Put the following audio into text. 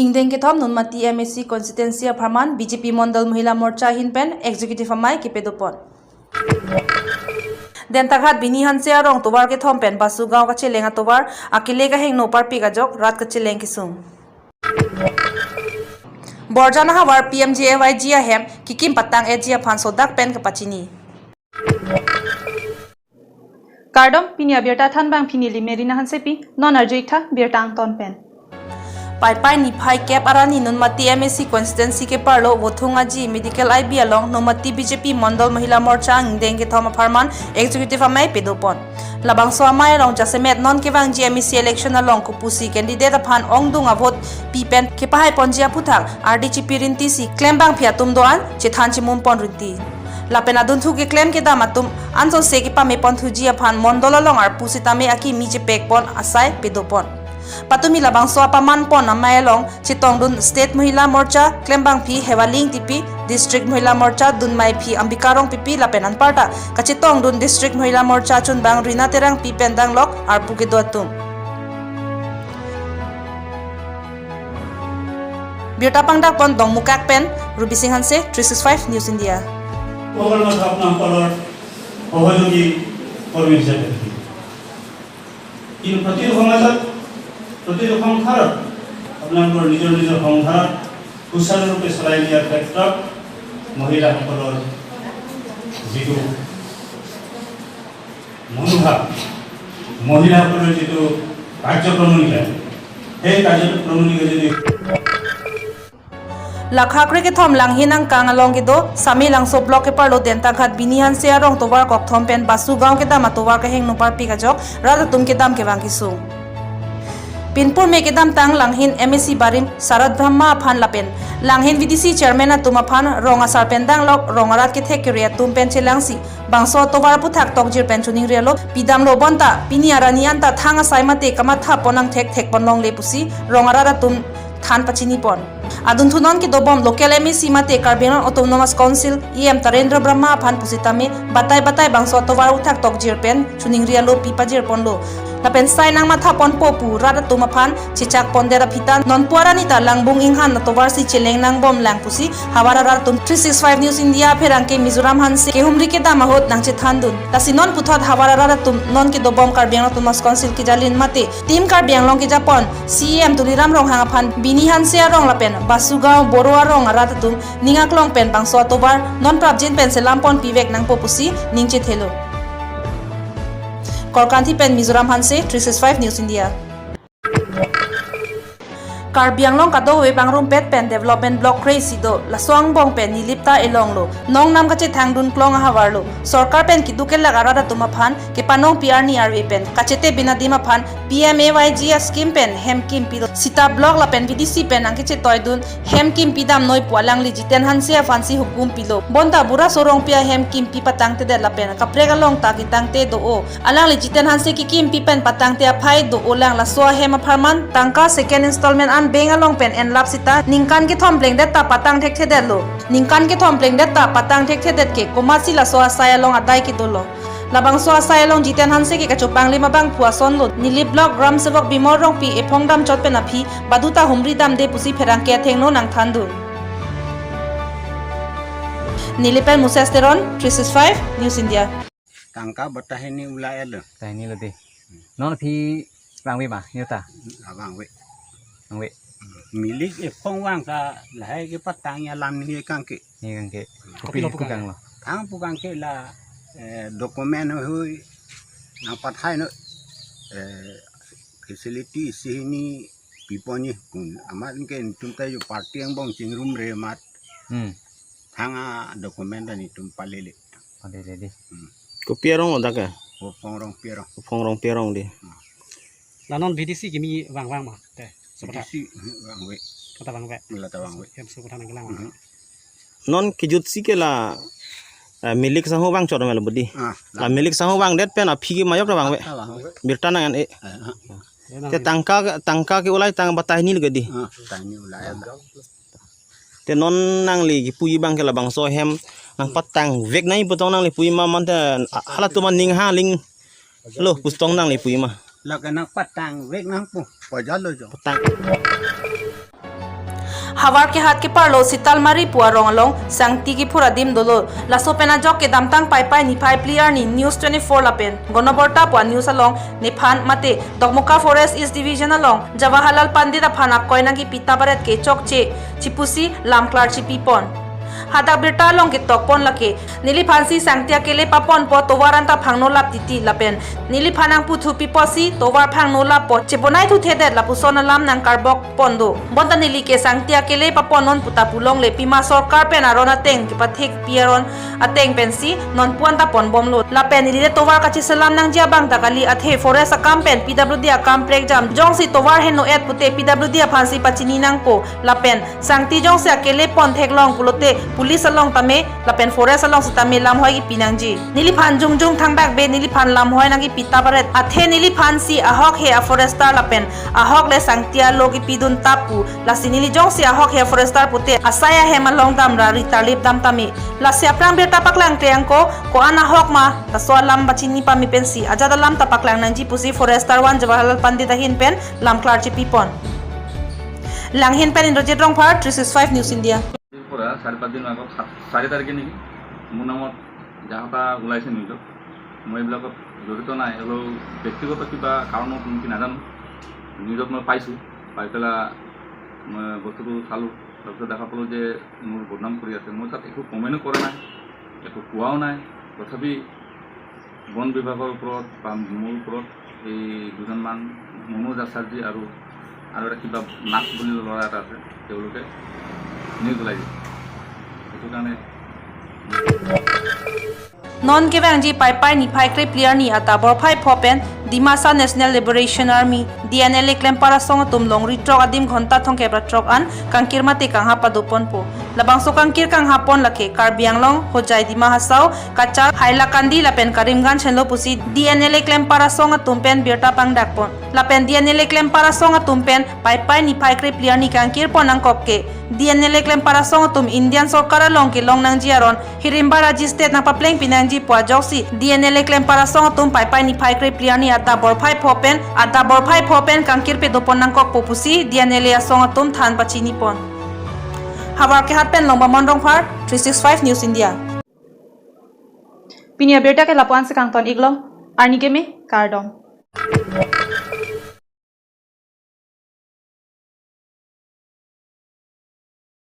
Ingdeng ke thom nunmati MSC constituency Farman BJP Mondal Mahila Morcha Hinpen executive amai ke pedopon. Den takhat bini hanse arong tobar ke thom pen basu gaw ka chelenga tobar akile ka heng no par pi ka jok rat ka cheleng kisung. Borjana hawar PMJAY jia hem kikim patang e jia phan sodak pen ka pachini. Kardom pinia Birta than bang pini limerina hanse pi non arjita Birta ang ton pen. Pai ni phai cap arani nunmati MSC constituency ke parlo wothunga ji medical IB along nunmati BJP Mondal Mahila Morcha Ingdeng ke thoma Farman executive amai pedopon. Labangso amai along jasemet non ke wang GMC election along ko pusi candidate aphan ongdung avot pipen ke pahai ponji aputhak RDC pirinti si claim bang phiatum doan chethan chimum pon rinti. Lapen adun thu ke claim ke damatum anso se ke pame pon thuji aphan Mondal along ar pusi tame aki mi je pek pon asai pedopon. Patumi labangso apaman pon amayalong chitongdun state Mahila Morcha klembang phi hewaling tipi district Mahila Morcha dunmai phi ambikarong pipi lapenan parta kachitongdun district Mahila Morcha chunbang rina terang pi pendang lok arpu ke doatum. Birta pangdak pon dong mukak pen Ruby Singh Hanse 365 News India. Oval na apna color ohojogi kormi jate. In prati homalat प्रति हम खारत अपना निजर निजर हम खारत कुशल रूपे चलाई दिया क्षेत्र महिला সকলৰ जितु मनोभाव महिला সকলৰ जितु कार्यक्रमनिका हे कार्यक्रमनिका যদি Lakhakre ke thom langhinang kangalong ke do sami langso block ke parlo denta ghat binihan se arong tobar kok thom pen basu gaw ke dam tobar ke heng no par pi ka jok rada tum ke dam ke wang kisu. Pinpur me kedam tang langhin MSC barim Sarat Brahma aphan lapen langhin VDC chairman atum aphan ronga sarpendang lok rongarat ke thek kriya tum pen chelangsi bangso tobar puthak tokjir pen chuning rialo pidam lo bonta pini arani anta thanga saimate kamatha ponang thek thek ponong le pusi rongarat atum than pachini pon adun thunon ke dobom local MSC mate Karbi Autonomous Council EM Tarendra Brahma aphan pusitame batai bangso tobar uthak tokjir pen chuning rialo pipajir ponlo lapen sai nang matha pon popu rada tumaphan chichak pondera phita non puaranita langbung inghan na tobar si cheleng nang bom lang pusi hawara rar tum 365 News India pherang ke Mizoram hanse ke humri ke damahot nang che thandun tasi non puthot hawara rar tum non ke dobom Karbi Autonomous Council ke jalin mate team Karbi Anglong ke japon CM tuliram rong hang aphan bini hanse arong lapen basugao boro arong rada tum ningaklong pen bangso tobar non prapjin pen selampon pivek nang popusi ningche thelo Korkanthi pen Mizoram Hanse 365 News India. Karbi Anglong kado we bangrum pet pen development block crazy do laswang bong pen nilipta elong lo nong nam kache thangdun klong hawar lo sarkar pen kidukel lagarada tumaphan ke panong PR ni arwe pen kachete binadima phan PMAYG scheme pen hem kim pi sita block la pen VDC pen angke che toydun hem kim pidam noi pualang li jiten hanse fansi hukum pilo bonta bura sorong pia hem kim pi patang te de la pen kaprega long ta ki tangte do o alang li jiten hanse ki kim pi pen patang te aphai do olang la so hem apharman tangka second installment an bengalong pen en lap sita ningkan ke thompleng det ta patang thek thedet lo ningkan ke thompleng det ta patang thek thedet ke komasi la so asaya long adai ki dolo labangso asaya long jiten hanse ke kachopang lima bang puason lo nili block gram sevok bimor rong pi ephong dam chot pen aphi baduta humri dam de pusi pherang ke thengno nang thandu Nelitum Musesteron 365 News India tangka batahini ulai lo tahini lo de non phi bang we ma nyata abang we we milik phong wang ka lai ke patangnya lam ni kangke ni kan ke kopi pukang lo ang pukang ke la dokumen hui na pathai no facility sini piponi kun amat ke tumta yo party ang bong chingrum re mat thanga dokumen ni tum palele de kopi rong oda ka phong rong pierong di lanon VDC kimi wang ma te si wang we kata wang we mula ta wang we yang sebutan nang lang non kijut si ke la milik sahu bang chot mel budi la milik sahu bang det pen aphi ke mayok bang we birta nang e te tangka ke ulai tang batah ni lagi di tang ni ulai te non nangli ki pui bang ke la bang so hem nang patang vek nai potong nangli pui ma man te halat tu man ning ha ling lo pustong nangli pui ma la kana patang vek nang pu pajalo jo patang Hawar ke hat ke parlo sital mari puarong along sangti ki pura dim dolo laso pena jok ke damtang pai pai ni pai player ni news 24 lapen gonoborta pua news along ni phan mate dokmoka forest east division along Jawaharlal Pandita phana koina ki pita baret ke chokche chipusi lamklar chipipon Adap Abirta long ke tokpon lake nili phansi sangtia kele papon po towaranta phangno lap titi lapen nili phanang puthu piposi towar phangno lap po cheponai thu thedet lapusona lam nang karbok pondo bonta nili ke sangtia kele papon non puta pulong le pima sarkar pen arona teng ke pathik pieron ateng pensi non puanta pon bomlo lapen nili de towar kachi salam nang jia bang takali athe forest akam pen pwd akam prek jam jongsi towar heno et pute pwd phansi pachini nang po lapen sangti jongsi akele pon theklong pulote police along tame lapen forest along sitame lam hoi ki pinangji nili phan jung thang bak be nili phan lam hoi nang ki pita baret athe nili phan si ahok he a forester lapen ahok le sangtia logi pidun tapu lasi nili jong si ahok he forester pute asaya he malong dam ra ritalip dam tame lasi aprang Birta paklang triangko ko an ahok ma taswa lam bachini pami pensi ajada lam tapaklang nangji pusi forester wan Jawaharlal Pandita hin pen lam klarchi pipon langhin pen indrojit rong phar 365 news India 4-5 দিন আগত 4 তাৰিখে নেকি মোৰ নামত যাহতা ওলাইছে নিউজত মই এইবিলাকত জড়িত নাই হ'লেও ব্যক্তিগত কিবা কাৰণত নেকি নাজানো নিউজত মই পাইছোঁ পাই পেলাই মই বস্তুটো চালোঁ তাৰপিছত দেখা পালোঁ যে মোৰ বদনাম কৰি আছে মই তাত একো কমেণ্টো কৰা নাই একো কোৱাও নাই তথাপি বন বিভাগৰ ওপৰত বা মোৰ ওপৰত এই দুজনমান মনোজ আচাৰ্যী আৰু এটা কিবা নাক বুলি ল'ৰা এটা আছে তেওঁলোকে নিউজ ওলাইছে Non kevangji pai pai ni pai kre player ni ata bor phai phopen Dimasa National Liberation Army DNL klem para song tum longri trok adim ghonta thong kebra trok an kangkir mate kangha padopon po labangso kangkir kang hapon lake Karbi Anglong hojai dima hasau kachar haila kandi lapen Karimgan chenlo pusi DNL klem para song tum pen Birta pangdak pon lapen DNL klem para song tum pen pai pai ni pai kre player ni kangkir ponang kokke DNL klem para song tum Indian sarkar long ke long nang jiaron hirimba raji state na papleng pinangji pwa joksi DNL klem para song tum pai pai ni pai kre player ni ata bor phai phopen kangkir pe dopon nang kok popusi DNL asong tum than pachini pon Hawar ke hat pen lomba mondrong phar 365 news India Pinia Birta ke lapuan se kangton iglong arni game kardom